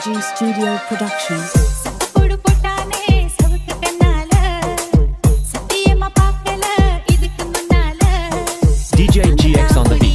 MMG Studio Production. DJ GX on the beat.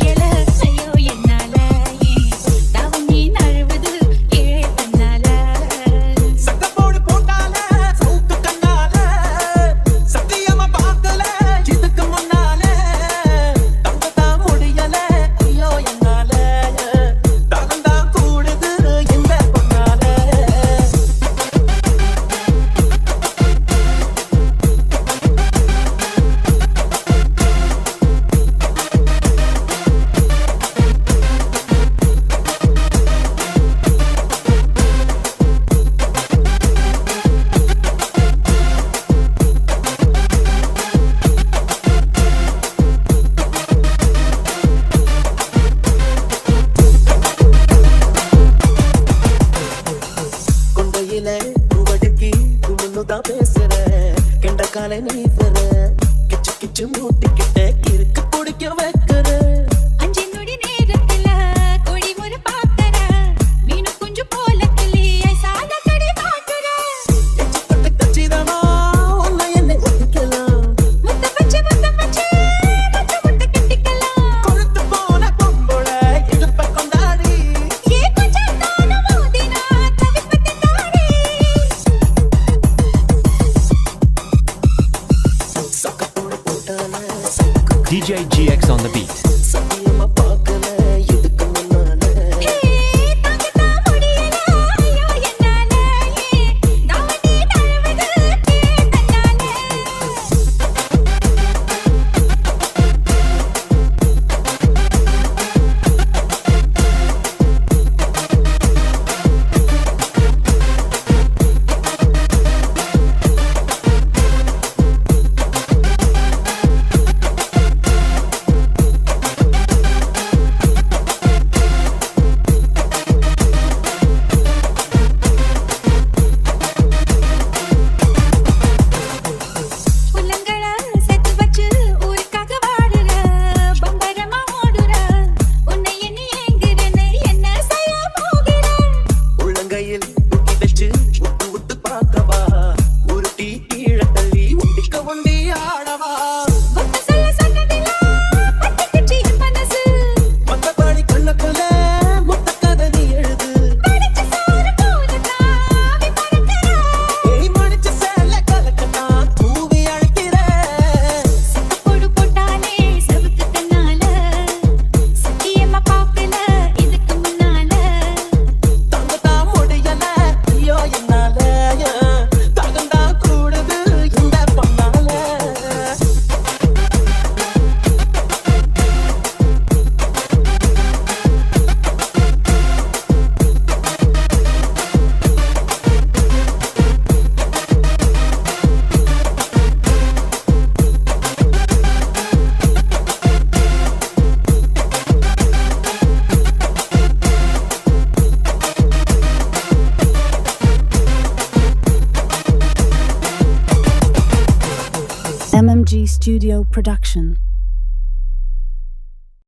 காலை நீ தர கிச்சு கிச்சு மூட்டிக்கிட்ட இருக்கு பிடிக்க வைக்கிற அஞ்சு நொடி நேரத்துல கொடி முறை பாக்குற மீனு குஞ்சு போல கிளியை சாத கடி பாக்குற பட்டு கச்சிதமா உன்னை என்ன ஒட்டிக்கலாம் முத்த பச்சை முத்த கட்டிக்கலாம் கொழுத்து போன பொம்பள இடுப்ப கொண்டாடி ஏ கொஞ்சம் தான மோதினா தவிப்பட்டு தாடி DJ GX on the beat. MMG Studio Production.